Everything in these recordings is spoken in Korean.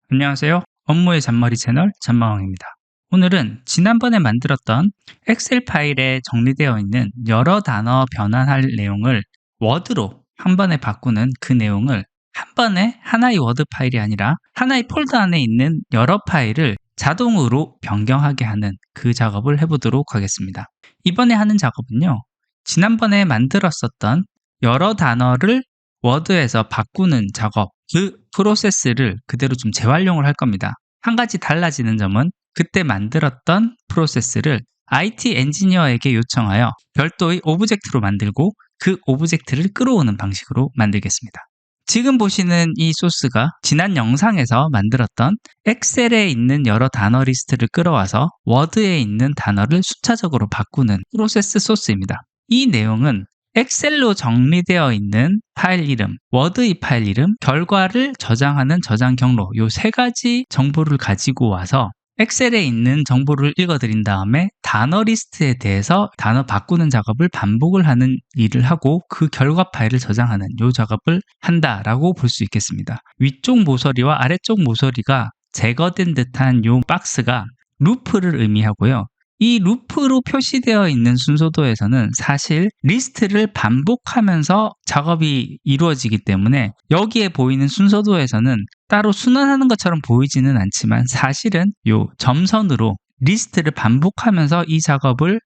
안녕하세요. 업무의 잔머리 채널 잔마왕입니다. 오늘은 지난번에 만들었던 엑셀 파일에 정리되어 있는 여러 단어 변환할 내용을 워드로 한 번에 바꾸는 그 내용을 한 번에 하나의 워드 파일이 아니라 하나의 폴더 안에 있는 여러 파일을 자동으로 변경하게 하는 그 작업을 해보도록 하겠습니다. 이번에 하는 작업은요. 지난번에 만들었었던 여러 단어를 워드에서 바꾸는 작업, 그 프로세스를 그대로 좀 재활용을 할 겁니다. 한 가지 달라지는 점은 그때 만들었던 프로세스를 IT 엔지니어에게 요청하여 별도의 오브젝트로 만들고 그 오브젝트를 끌어오는 방식으로 만들겠습니다. 지금 보시는 이 소스가 지난 영상에서 만들었던 엑셀에 있는 여러 단어 리스트를 끌어와서 워드에 있는 단어를 숫자적으로 바꾸는 프로세스 소스입니다. 이 내용은 엑셀로 정리되어 있는 파일 이름, 워드의 파일 이름, 결과를 저장하는 저장 경로 이 세 가지 정보를 가지고 와서 엑셀에 있는 정보를 읽어드린 다음에 단어 리스트에 대해서 단어 바꾸는 작업을 반복을 하는 일을 하고 그 결과 파일을 저장하는 이 작업을 한다라고 볼 수 있겠습니다. 위쪽 모서리와 아래쪽 모서리가 제거된 듯한 이 박스가 루프를 의미하고요. 이 루프로 표시되어 있는 순서도에서는 사실 리스트를 반복하면서 작업이 이루어지기 때문에 여기에 보이는 순서도에서는 따로 순환하는 것처럼 보이지는 않지만 사실은 이 점선으로 리스트를 반복하면서 이 작업을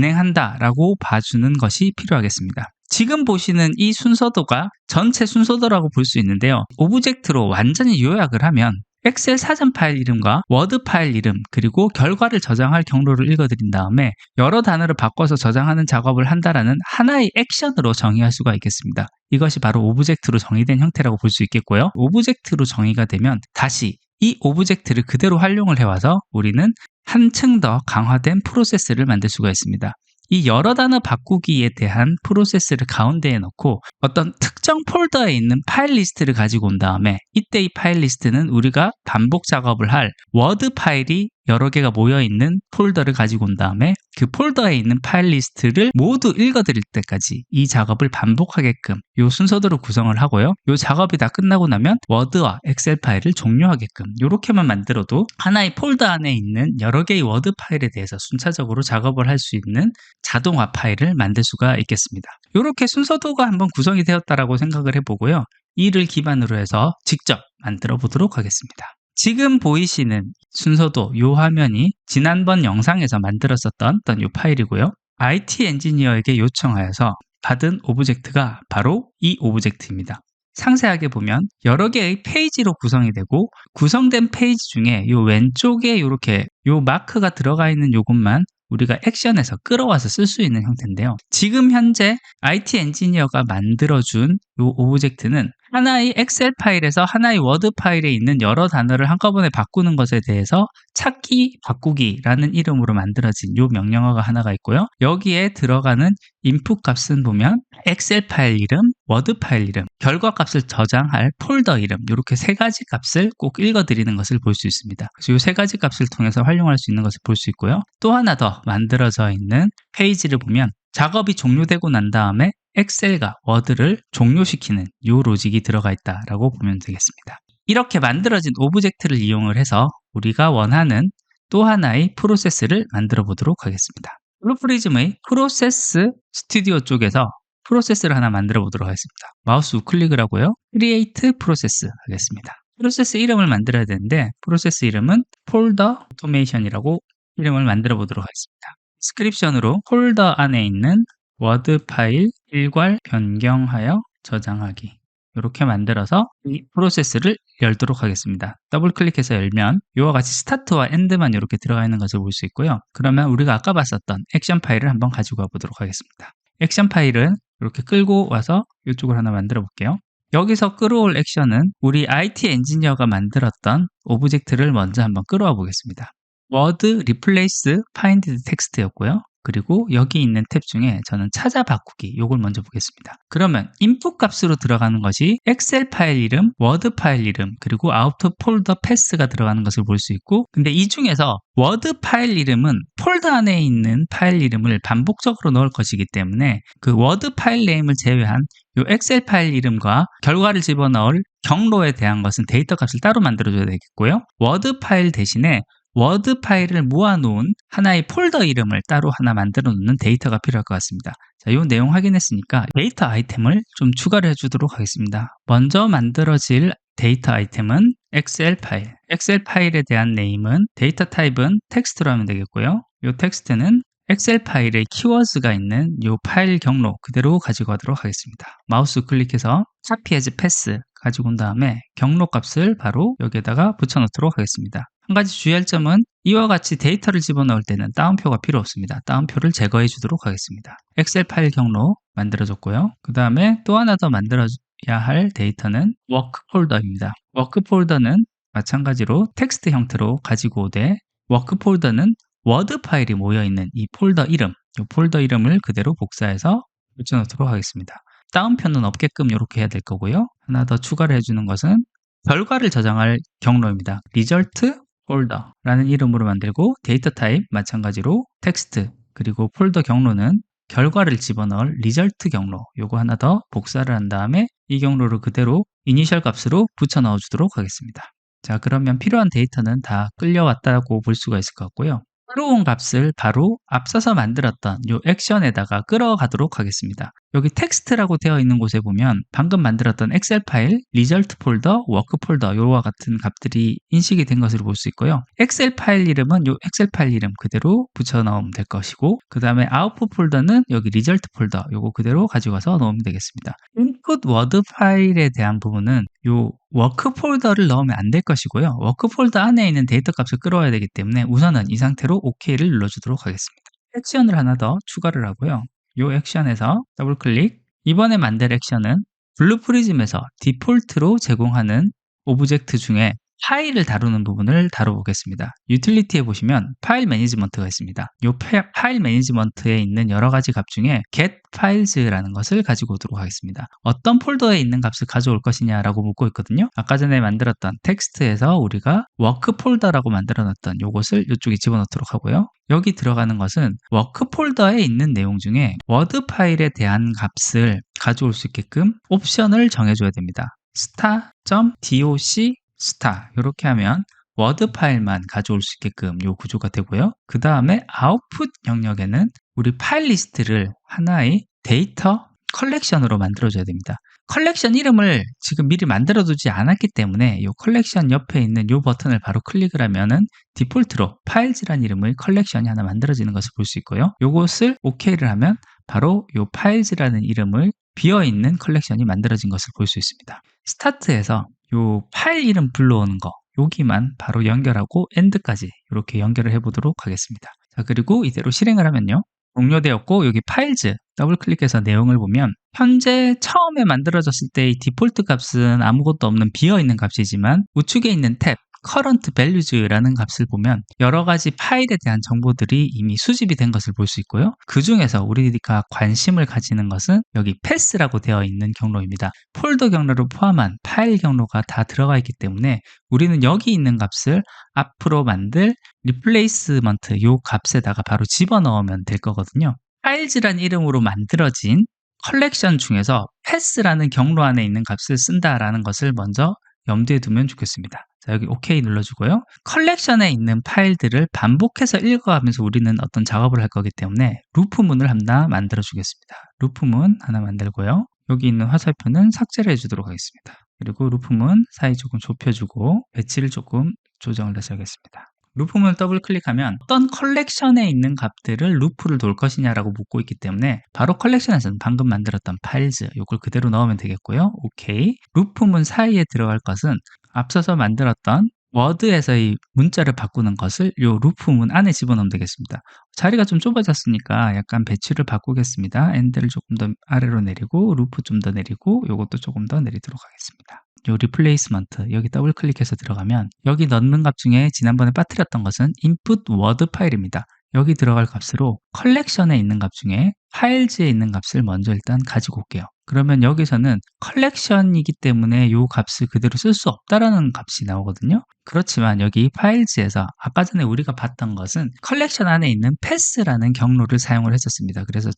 진행한다라고 봐주는 것이 필요하겠습니다. 지금 보시는 이 순서도가 전체 순서도라고 볼 수 있는데요. 오브젝트로 완전히 요약을 하면 엑셀 사전 파일 이름과 워드 파일 이름 그리고 결과를 저장할 경로를 읽어드린 다음에 여러 단어를 바꿔서 저장하는 작업을 한다라는 하나의 액션으로 정의할 수가 있겠습니다. 이것이 바로 오브젝트로 정의된 형태라고 볼 수 있겠고요. 오브젝트로 정의가 되면 다시 이 오브젝트를 그대로 활용을 해와서 우리는 한층 더 강화된 프로세스를 만들 수가 있습니다. 이 여러 단어 바꾸기에 대한 프로세스를 가운데에 넣고 어떤 특정 폴더에 있는 파일 리스트를 가지고 온 다음에 이때 이 파일 리스트는 우리가 반복 작업을 할 워드 파일이 여러 개가 모여있는 폴더를 가지고 온 다음에 그 폴더에 있는 파일 리스트를 모두 읽어드릴 때까지 이 작업을 반복하게끔 이 순서대로 구성을 하고요. 이 작업이 다 끝나고 나면 워드와 엑셀 파일을 종료하게끔 이렇게만 만들어도 하나의 폴더 안에 있는 여러 개의 워드 파일에 대해서 순차적으로 작업을 할 수 있는 자동화 파일을 만들 수가 있겠습니다. 이렇게 순서도가 한번 구성이 되었다라고 생각을 해보고요. 이를 기반으로 해서 직접 만들어 보도록 하겠습니다. 지금 보이시는 순서도 이 화면이 지난번 영상에서 만들었었던 이 파일이고요. IT 엔지니어에게 요청하여서 받은 오브젝트가 바로 이 오브젝트입니다. 상세하게 보면 여러 개의 페이지로 구성이 되고 구성된 페이지 중에 이 왼쪽에 이렇게 이 마크가 들어가 있는 이것만 우리가 액션에서 끌어와서 쓸 수 있는 형태인데요. 지금 현재 IT 엔지니어가 만들어준 이 오브젝트는 하나의 엑셀 파일에서 하나의 워드 파일에 있는 여러 단어를 한꺼번에 바꾸는 것에 대해서 찾기 바꾸기라는 이름으로 만들어진 이 명령어가 하나가 있고요. 여기에 들어가는 인풋 값은 보면 엑셀 파일 이름, 워드 파일 이름, 결과 값을 저장할 폴더 이름 이렇게 세 가지 값을 꼭 읽어드리는 것을 볼 수 있습니다. 그래서 이 세 가지 값을 통해서 활용할 수 있는 것을 볼 수 있고요. 또 하나 더 만들어져 있는 페이지를 보면 작업이 종료되고 난 다음에 엑셀과 워드를 종료시키는 이 로직이 들어가 있다라고 보면 되겠습니다. 이렇게 만들어진 오브젝트를 이용을 해서 우리가 원하는 또 하나의 프로세스를 만들어 보도록 하겠습니다. 블루프리즘의 프로세스 스튜디오 쪽에서 프로세스를 하나 만들어 보도록 하겠습니다. 마우스 우클릭을 하고요. Create Process 하겠습니다. 프로세스 이름을 만들어야 되는데 프로세스 이름은 폴더 오토메이션이라고 이름을 만들어 보도록 하겠습니다. 디스크립션으로 폴더 안에 있는 워드 파일 일괄 변경하여 저장하기 이렇게 만들어서 이 프로세스를 열도록 하겠습니다. 더블 클릭해서 열면 이와 같이 스타트와 엔드만 이렇게 들어가 있는 것을 볼 수 있고요. 그러면 우리가 아까 봤었던 액션 파일을 한번 가지고 와보도록 하겠습니다. 액션 파일은 이렇게 끌고 와서 이쪽을 하나 만들어 볼게요. 여기서 끌어올 액션은 우리 IT 엔지니어가 만들었던 오브젝트를 먼저 한번 끌어와 보겠습니다. 워드 리플레이스 파인드 텍스트였고요. 그리고 여기 있는 탭 중에 저는 찾아 바꾸기 요걸 먼저 보겠습니다. 그러면 인풋 값으로 들어가는 것이 엑셀 파일 이름, 워드 파일 이름, 그리고 아우터 폴더 패스가 들어가는 것을 볼 수 있고, 근데 이 중에서 워드 파일 이름은 폴더 안에 있는 파일 이름을 반복적으로 넣을 것이기 때문에 그 워드 파일 네임을 제외한 이 엑셀 파일 이름과 결과를 집어넣을 경로에 대한 것은 데이터 값을 따로 만들어줘야 되겠고요. 워드 파일 대신에 워드 파일을 모아놓은 하나의 폴더 이름을 따로 하나 만들어 놓는 데이터가 필요할 것 같습니다. 자, 이 내용 확인했으니까 데이터 아이템을 좀 추가를 해주도록 하겠습니다. 먼저 만들어질 데이터 아이템은 엑셀 파일. 엑셀 파일에 대한 네임은 데이터 타입은 텍스트로 하면 되겠고요. 이 텍스트는 엑셀 파일에 키워드가 있는 이 파일 경로 그대로 가지고 가도록 하겠습니다. 마우스 클릭해서 copy as pass 가지고 온 다음에 경로 값을 바로 여기에다가 붙여넣도록 하겠습니다. 한 가지 주의할 점은 이와 같이 데이터를 집어넣을 때는 따옴표가 필요 없습니다. 따옴표를 제거해 주도록 하겠습니다. 엑셀 파일 경로 만들어줬고요. 그 다음에 또 하나 더 만들어야 할 데이터는 워크 폴더입니다. 워크 폴더는 마찬가지로 텍스트 형태로 가지고 오되 워크 폴더는 워드 파일이 모여있는 이 폴더 이름, 이 폴더 이름을 그대로 복사해서 붙여넣도록 하겠습니다. 따옴표는 없게끔 이렇게 해야 될 거고요. 하나 더 추가를 해주는 것은 결과를 저장할 경로입니다. result 폴더라는 이름으로 만들고 데이터 타입 마찬가지로 텍스트 그리고 폴더 경로는 결과를 집어넣을 result 경로 요거 하나 더 복사를 한 다음에 이 경로를 그대로 이니셜 값으로 붙여 넣어 주도록 하겠습니다. 자, 그러면 필요한 데이터는 다 끌려왔다고 볼 수가 있을 것 같고요. 새로운 값을 바로 앞서서 만들었던 이 액션에다가 끌어가도록 하겠습니다. 여기 텍스트라고 되어 있는 곳에 보면 방금 만들었던 엑셀 파일, 리절트 폴더, 워크 폴더 요와 같은 값들이 인식이 된 것으로 볼 수 있고요. 엑셀 파일 이름은 이 엑셀 파일 이름 그대로 붙여 넣으면 될 것이고, 그 다음에 아웃풋 폴더는 여기 리절트 폴더 요거 그대로 가져가서 넣으면 되겠습니다. 인풋 워드 파일에 대한 부분은 요 워크 폴더를 넣으면 안 될 것이고요. 워크 폴더 안에 있는 데이터 값을 끌어와야 되기 때문에 우선은 이 상태로 OK를 눌러주도록 하겠습니다. 액션을 하나 더 추가를 하고요. 이 액션에서 더블 클릭. 이번에 만들 액션은 블루 프리즘에서 디폴트로 제공하는 오브젝트 중에 파일을 다루는 부분을 다뤄보겠습니다. 유틸리티에 보시면 파일 매니지먼트가 있습니다. 이 파일 매니지먼트에 있는 여러 가지 값 중에 get files라는 것을 가지고 오도록 하겠습니다. 어떤 폴더에 있는 값을 가져올 것이냐라고 묻고 있거든요. 아까 전에 만들었던 텍스트에서 우리가 워크 폴더라고 만들어놨던 이것을 이쪽에 집어넣도록 하고요. 여기 들어가는 것은 워크 폴더에 있는 내용 중에 워드 파일에 대한 값을 가져올 수 있게끔 옵션을 정해줘야 됩니다. star.doc 스타 이렇게 하면 워드 파일만 가져올 수 있게끔 이 구조가 되고요. 그 다음에 아웃풋 영역에는 우리 파일 리스트를 하나의 데이터 컬렉션으로 만들어줘야 됩니다. 컬렉션 이름을 지금 미리 만들어 두지 않았기 때문에 이 컬렉션 옆에 있는 이 버튼을 바로 클릭을 하면은 디폴트로 파일즈라는 이름의 컬렉션이 하나 만들어지는 것을 볼 수 있고요. 이것을 OK를 하면 바로 이 파일즈라는 이름의 비어있는 컬렉션이 만들어진 것을 볼 수 있습니다. 스타트에서 요 파일 이름 불러오는 거 여기만 바로 연결하고 엔드까지 이렇게 연결을 해보도록 하겠습니다. 자, 그리고 이대로 실행을 하면요. 종료되었고 여기 파일즈 더블 클릭해서 내용을 보면 현재 처음에 만들어졌을 때의 디폴트 값은 아무것도 없는 비어있는 값이지만 우측에 있는 탭 current values라는 값을 보면 여러 가지 파일에 대한 정보들이 이미 수집이 된 것을 볼 수 있고요. 그 중에서 우리가 관심을 가지는 것은 여기 pass라고 되어 있는 경로입니다. 폴더 경로를 포함한 파일 경로가 다 들어가 있기 때문에 우리는 여기 있는 값을 앞으로 만들 replacement 이 값에다가 바로 집어넣으면 될 거거든요. 파일즈란 이름으로 만들어진 컬렉션 중에서 pass라는 경로 안에 있는 값을 쓴다라는 것을 먼저 염두에 두면 좋겠습니다. 자, 여기 OK 눌러주고요. 컬렉션에 있는 파일들을 반복해서 읽어가면서 우리는 어떤 작업을 할 거기 때문에 루프문을 하나 만들어 주겠습니다. 루프문 하나 만들고요. 여기 있는 화살표는 삭제를 해주도록 하겠습니다. 그리고 루프문 사이 조금 좁혀주고 배치를 조금 조정을 해서 하겠습니다. 루프문을 더블 클릭하면 어떤 컬렉션에 있는 값들을 루프를 돌 것이냐라고 묻고 있기 때문에 바로 컬렉션에서는 방금 만들었던 파일즈 이걸 그대로 넣으면 되겠고요. OK. 루프문 사이에 들어갈 것은 앞서서 만들었던 워드에서의 문자를 바꾸는 것을 이 루프문 안에 집어넣으면 되겠습니다. 자리가 좀 좁아졌으니까 약간 배치를 바꾸겠습니다. 엔드를 조금 더 아래로 내리고 루프 좀 더 내리고 이것도 조금 더 내리도록 하겠습니다. 요 리플레이스먼트 여기 더블 클릭해서 들어가면 여기 넣는 값 중에 지난번에 빠뜨렸던 것은 input word 파일입니다. 여기 들어갈 값으로 컬렉션에 있는 값 중에 파일즈에 있는 값을 먼저 일단 가지고 올게요. 그러면 여기서는 컬렉션이기 때문에 이 값을 그대로 쓸 수 없다라는 값이 나오거든요. 그렇지만 여기 파일즈에서 아까 전에 우리가 봤던 것은 컬렉션 안에 있는 패스라는 경로를 사용을 했었습니다. 그래서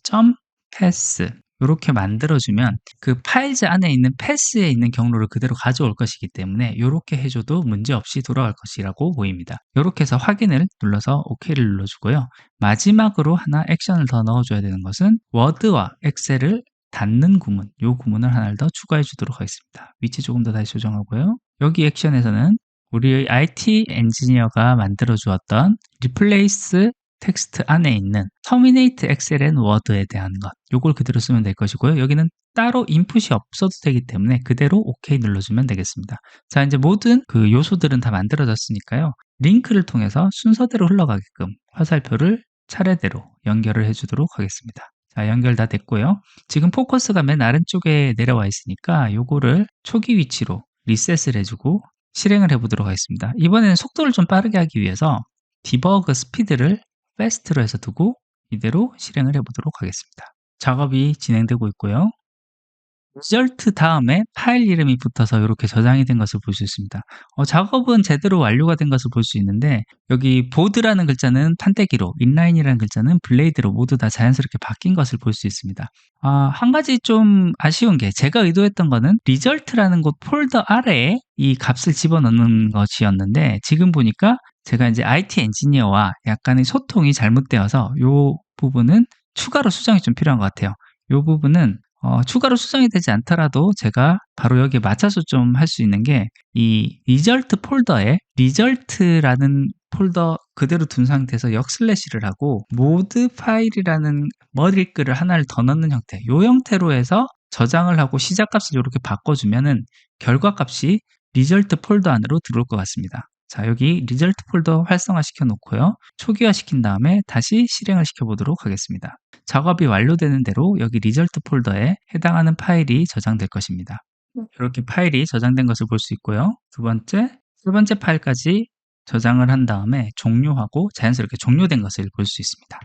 .pass 이렇게 만들어주면 그 파일즈 안에 있는 패스에 있는 경로를 그대로 가져올 것이기 때문에 이렇게 해줘도 문제없이 돌아갈 것이라고 보입니다. 이렇게 해서 확인을 눌러서 OK를 눌러주고요. 마지막으로 하나 액션을 더 넣어줘야 되는 것은 워드와 엑셀을 닫는 구문, 이 구문을 하나를 더 추가해 주도록 하겠습니다. 위치 조금 더 다시 조정하고요. 여기 액션에서는 우리 IT 엔지니어가 만들어 주었던 replace 텍스트 안에 있는 terminate Excel and Word에 대한 것, 요걸 그대로 쓰면 될 것이고요. 여기는 따로 인풋이 없어도 되기 때문에 그대로 OK 눌러주면 되겠습니다. 자, 이제 모든 그 요소들은 다 만들어졌으니까요. 링크를 통해서 순서대로 흘러가게끔 화살표를 차례대로 연결을 해주도록 하겠습니다. 자, 연결 다 됐고요. 지금 포커스가 맨 아래쪽에 내려와 있으니까 요거를 초기 위치로 리셋을 해주고 실행을 해보도록 하겠습니다. 이번에는 속도를 좀 빠르게 하기 위해서 디버그 스피드를 패스트로 해서 두고 이대로 실행을 해보도록 하겠습니다. 작업이 진행되고 있고요. 리절트 다음에 파일 이름이 붙어서 이렇게 저장이 된 것을 볼 수 있습니다. 작업은 제대로 완료가 된 것을 볼 수 있는데 여기 보드라는 글자는 판때기로, 인라인이라는 글자는 블레이드로 모두 다 자연스럽게 바뀐 것을 볼 수 있습니다. 한 가지 좀 아쉬운 게 제가 의도했던 거는 리절트라는 곳 폴더 아래에 이 값을 집어넣는 것이었는데 지금 보니까 제가 이제 IT 엔지니어와 약간의 소통이 잘못되어서 이 부분은 추가로 수정이 좀 필요한 것 같아요. 이 부분은 추가로 수정이 되지 않더라도 제가 바로 여기에 맞춰서 좀 할 수 있는 게 이 리절트 폴더에 리절트라는 폴더 그대로 둔 상태에서 역슬래시를 하고 모드 파일이라는 머리글을 하나를 더 넣는 형태, 이 형태로 해서 저장을 하고 시작값을 이렇게 바꿔주면은 결과값이 리절트 폴더 안으로 들어올 것 같습니다. 자, 여기 리절트 폴더 활성화 시켜 놓고요. 초기화 시킨 다음에 다시 실행을 시켜 보도록 하겠습니다. 작업이 완료되는 대로 여기 리절트 폴더에 해당하는 파일이 저장될 것입니다. 이렇게 파일이 저장된 것을 볼 수 있고요. 세 번째 파일까지 저장을 한 다음에 종료하고 자연스럽게 종료된 것을 볼 수 있습니다.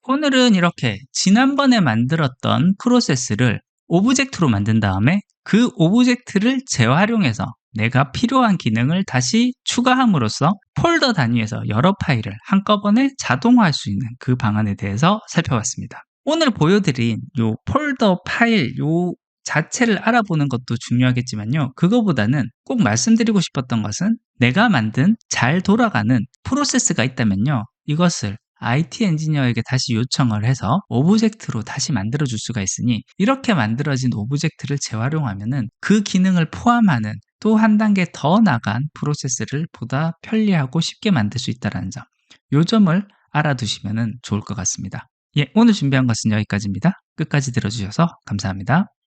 오늘은 이렇게 지난번에 만들었던 프로세스를 오브젝트로 만든 다음에 그 오브젝트를 재활용해서 내가 필요한 기능을 다시 추가함으로써 폴더 단위에서 여러 파일을 한꺼번에 자동화할 수 있는 그 방안에 대해서 살펴봤습니다. 오늘 보여드린 요 폴더 파일 요 자체를 알아보는 것도 중요하겠지만요. 그거보다는 꼭 말씀드리고 싶었던 것은 내가 만든 잘 돌아가는 프로세스가 있다면요. 이것을 IT 엔지니어에게 다시 요청을 해서 오브젝트로 다시 만들어 줄 수가 있으니 이렇게 만들어진 오브젝트를 재활용하면은 그 기능을 포함하는 또 한 단계 더 나간 프로세스를 보다 편리하고 쉽게 만들 수 있다는 점, 이 점을 알아두시면 좋을 것 같습니다. 예, 오늘 준비한 것은 여기까지입니다. 끝까지 들어주셔서 감사합니다.